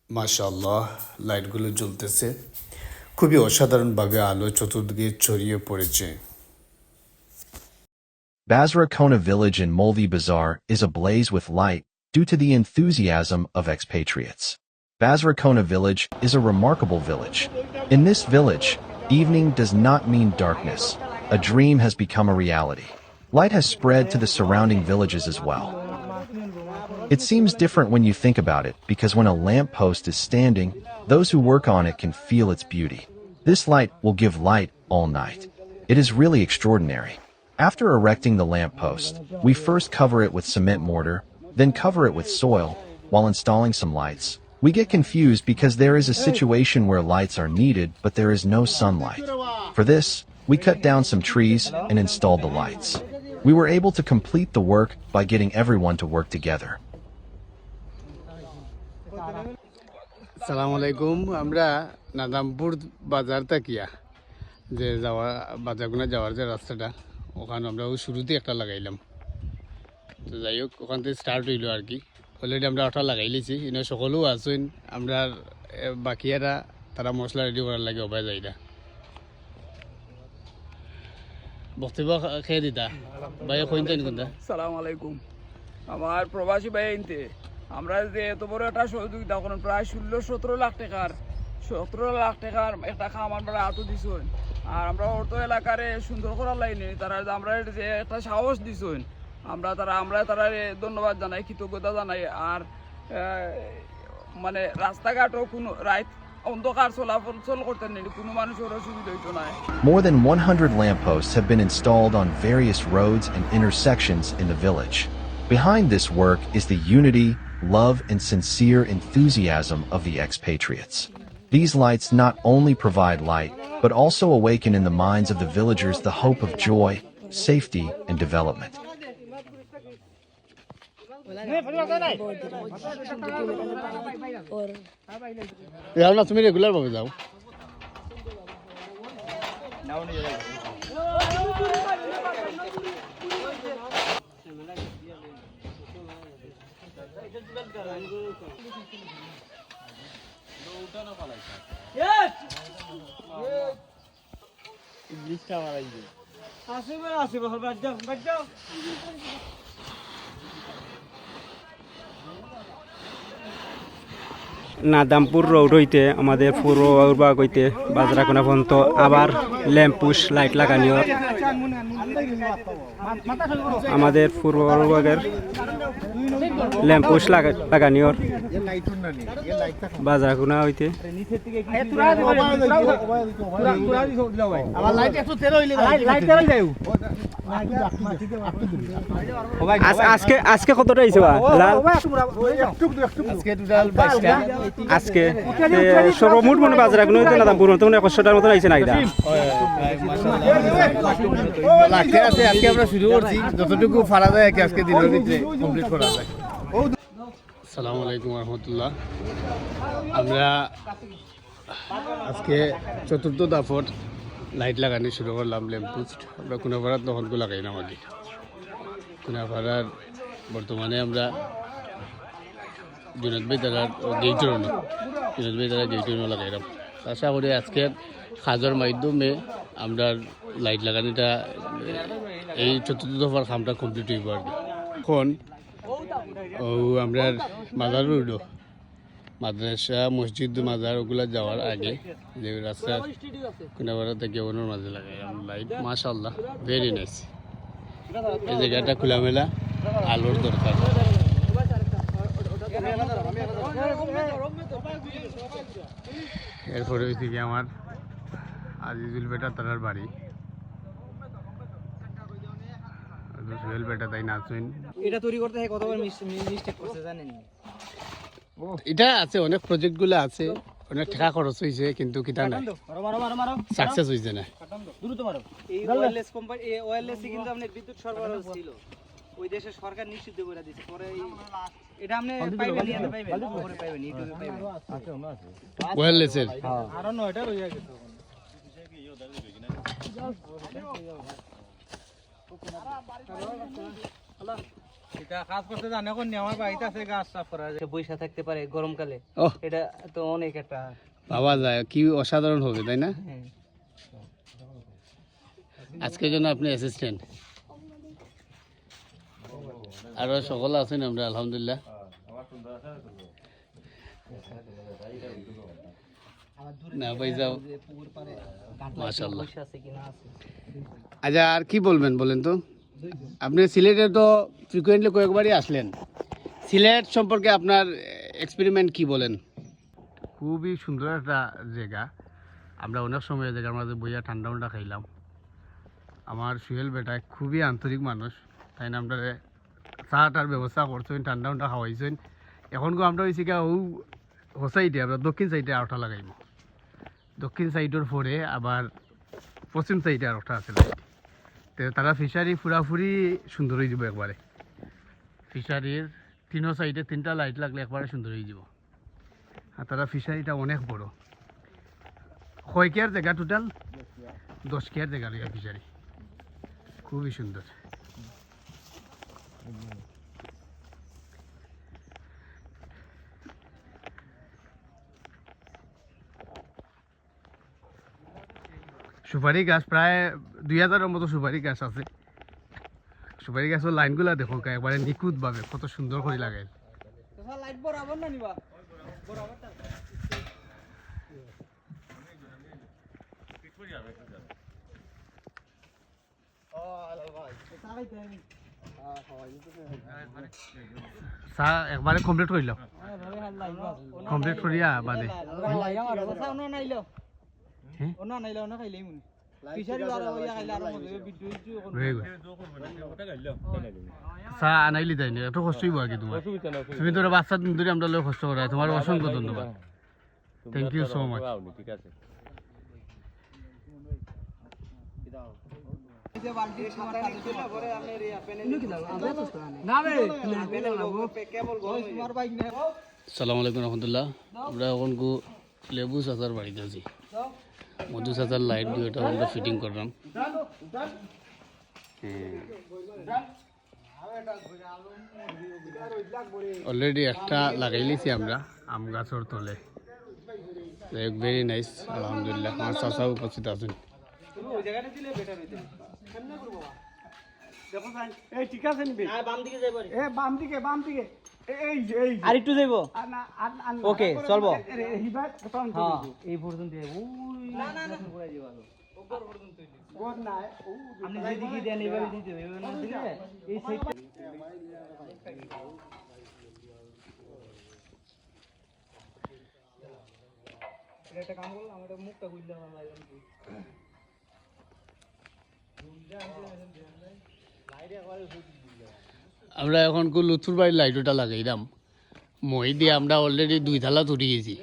মাশাআল্লাহ, লাইটগুলো জ্বলতেছে, খুবই অসাধারণভাবে আলো চতুর্দিকে ছড়িয়ে পড়েছে। Basra Kona village in Molvi Bazaar is ablaze with light due to the enthusiasm of expatriates. Basra Kona village is a remarkable village. In this village, evening does not mean darkness. A dream has become a reality. Light has spread to the surrounding villages as well. It seems different when you think about it because when a lamppost is standing, those who work on it can feel its beauty. This light will give light all night. It is really extraordinary. After erecting the lamppost, we first cover it with cement mortar, then cover it with soil, while installing some lights. We get confused because there is a situation where lights are needed but there is no sunlight. For this, we cut down some trees and installed the lights. We were able to complete the work by getting everyone to work together. আসসালামু আলাইকুম। আমরা নাদামপুর বাজার তাকিয়া যে যাওয়া বাজারগুনা যাওয়ার যে রাস্তাটা, ওখানে আমরা ওই শুরুতে একটা লাগাইলাম। তো যাই হোক, ওখান থেকে স্টার্ট হইলো আর কি। অলরেডি আমরা ওটা লাগাই লিছি, এনে সকলেও আসুন। আমরা বাকিয়ারা তারা মশলা রেডি করার লাগে অবাই যাই না। বক্তব্য খেয়ে দিতা ভাই কইতেন কোনটা। সালাম আলাইকুম। আমার প্রবাসী ভাই আনতে আমরা যে এত বড় একটা সহযোগিতা করেন, প্রায় 16-17 লাখ টাকার একটা খামার আমরা আতো দিছুন। আর আমরা অর্থ এলাকারে সুন্দর করার লাইনে তারা আমরা যে একটা সাহস দিছুন, আমরা তারা ধন্যবাদ জানাই, কৃতজ্ঞতা জানাই। আর মানে রাস্তাঘাটও কোনো রাইট অন্ধকার চলাচল করতে নেই, কোনো মানুষের অসুবিধা হইতো না। More than 100 lampposts have been installed on various roads and intersections in the village. Behind this work is the unity, love, and sincere enthusiasm of the expatriates. These lights not only provide light, but also awaken in the minds of the villagers the hope of joy, safety, and development. যাও না, তুমি regular ভাবে যাও। Nadampur road হইতে আমাদের পূর্ববাগ হইতে বাজরাকোনা পর্যন্ত আবার ল্যাম্পুশ লাইট লাগানিও আমাদের পূর্ববাগের ল্যাম্পুশ লাগানিওর বাজরাকোনা হইতে আজকে কতটা হয়েছে আজকে সর্বমোট মনে বাজরাকোনা হইতে নাদামপুর মনে 100টার মতো আইছে না এটা আজকে আমরা শুরু করছি, যতটুকু পারা যায় আজকে দিনের ভিতরে কমপ্লিট করা যায়। আসসালামু আলাইকুম রহমতুল্লাহ। আমরা আজকে চতুর্থ দফার লাইট লাগানো শুরু করলাম, ল্যাম্পপোস্ট। আমরা কোনাপাড়ার তখনকে লাগাইলাম আগে। কোনাপাড়ার বর্তমানে আমরা জুনাদ ভাই তারা গেইটের লাগাইলাম। আশা করি আজকের কাজের মাধ্যমে আমরা লাইট লাগানোটা এই চতুর্থ দফার কামটা কমপ্লিট হইব আর কি। এখন আমরা মাজার রোড, মাদ্রাসা, মসজিদ, মাজার ওগুলা যাওয়ার আগে যে রাস্তা কোনাপাড়া থেকে ওনার মাঝে লাগাইলাম লাইট। মাশাআল্লাহ, ভেরি নাইস। এই জায়গাটা খোলামেলা, আলোর দরকার। এরপরে হয়েছে কি আমার আজিজুল বেটা তার বাড়ি, সোহেল বেটা তাই নাচুন। এটা তৈরি করতে কতবার মিস্টেক করছে জানেন? এটা আছে, অনেক প্রজেক্ট গুলো আছে, অনেক টাকা খরচ হয়েছে, কিন্তু কিটা নাই, সাকসেস হয়েছে না। এই ওয়্যারলেস কোম্পানি, এই ওয়্যারলেসে কিন্তু আপনার বিদ্যুৎ সরবরাহ ছিল, ওই দেশের সরকার নিষিদ্ধ করে দিয়েছে। পরে এটা আপনি পাইবেন, ইয়াতে পাইবেন, পরে পাইবেন, ইউটিউবে পাইবেন। ওয়্যারলেসের আর 9টা রইয়া গেছে। সে বৈশা থাকতে পারে গরমকালে, ও এটা তো অনেক একটা ভাবা যায় কি অসাধারণ হবে তাই না? হ্যাঁ। আজকের জন্য আপনি অ্যাসিস্ট্যান্ট, আরো সকল আছেন আমরা আলহামদুলিল্লাহ। না ভাই যাও মাশাআল্লাহ। বৈশা আছে কিনা আছে। আচ্ছা আর কি বলবেন বলেন তো, আপনি সিলেটে তো ফ্রিকুয়েন্টলি কয়েকবারই আসলেন, সিলেট সম্পর্কে আপনার এক্সপেরিমেন্ট কি বলেন? খুবই সুন্দর একটা জায়গা, আমরা অনেক সময় এই জায়গার মাঝে বইয়া ঠান্ডা ঠান্ডা খাইলাম। আমার সুহেল বেটায় খুবই আন্তরিক মানুষ, তাই না আমরা চাটার ব্যবস্থা করছেন, ঠান্ডা ঠান্ডা খাওয়াইছেন। এখন আমরা হয়েছি গা ও হোসাইডে আমরা দক্ষিণ সাইডে আরটা লাগাইব, দক্ষিণ সাইডের পরে আবার পশ্চিম সাইডে আর একটা আছে লাইট। তো তারা ফিশারি পুরাপুরি সুন্দর হয়ে যাব একবারে, ফিশারির তিনও সাইডে তিনটা লাইট লাগলে একবারে সুন্দর হয়ে যাব। আর তারা ফিশারিটা অনেক বড়, কয় কেয়ার জায়গা টোটাল 10 কেয়ার জায়গা রয়েছে ফিশারি, খুবই সুন্দর। সুপারি গাছ প্রায় 2000-এর মতো সুপারি গাছ আছে। সুপারি গাছের লাইনগুলা দেখো একবারে নিখুঁতভাবে কত সুন্দর করে লাগাই। লাইট বরাবর না নিবা বরাবরটা চা একবারে কমপ্লিট করিল, কমপ্লিট করিয়া বাদে চা আনাইলি যায়নি, এত কষ্টই বয় কি তোমার, তুমি তো বাচ্চা দিন ধরে আমরা লোক কষ্ট করা, তোমার অসংখ্য ধন্যবাদ, থ্যাংক ইউ সো মাচ। সালাম আলাইকুম রহমতুল্লাহ। আমরা এখন লেবু চাচার বাড়িতে আছি, মধু চাচার লাইট দিয়ে এটা আমরা ফিটিং করলাম। অলরেডি একটা লাগাই লিছি আমরা আম গাছর তলে, ভেরি নাইস আলহামদুলিল্লাহ। আমার চাচাও উপস্থিত আছেন। আর একটু যাইব, ওকে চলবো। হ্যাঁ এই পর্যন্ত আপনি যেদিকে দেন এইভাবে দিতে হবে, এইভাবে না দিলে এই সাইডটা একটা কাম করলাম, আমার মুখটা খুলতে আমার লাগে আমরা এখন লুথুর বাড়ির লাইটটা লাগাইলাম, মই দিয়ে আমরা অলরেডি 2 তালা তুটি গেছি।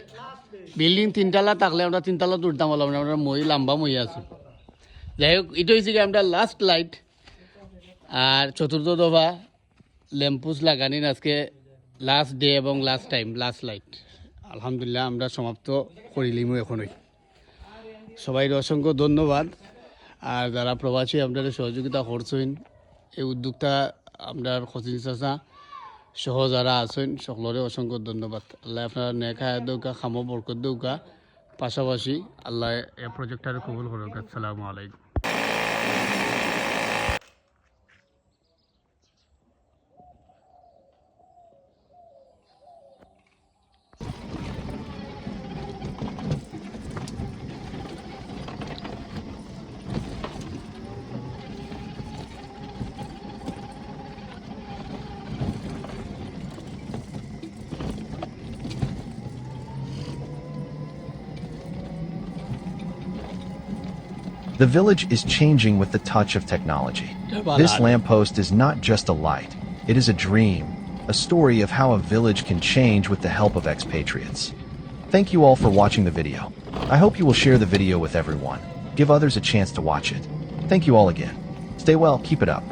বিল্ডিং 3 তালা থাকলে আমরা 3 তালা তুলতাম, আমরা মই লম্বা মই আছি। যাই হোক, এটা হয়েছে কি আমরা লাস্ট লাইট আর চতুর্থ দফা ল্যাম্পুস লাগানির আজকে লাস্ট ডে এবং লাস্ট টাইম, লাস্ট লাইট আলহামদুলিল্লাহ আমরা সমাপ্ত করিলিমও এখনই। সবাই অসংখ্য ধন্যবাদ। আর যারা প্রবাসী আপনারা সহযোগিতা করছেন, এই উদ্যোগটা আমরা খসিন চাচা সহ যারা আছেন সকলরে অসংখ্য ধন্যবাদ। আল্লাহ আপনার নেখা দৌকা খামো বরকত দৌকা, পাশাপাশি আল্লাহ এই প্রজেক্টটারে কবুল করুক। আসসালামু আলাইকুম। The village is changing with the touch of technology. This lamppost is not just a light, it is a dream, a story of how a village can change with the help of expatriates. Thank you all for watching the video. I hope you will share the video with everyone. Give others a chance to watch it. Thank you all again. Stay well, keep it up.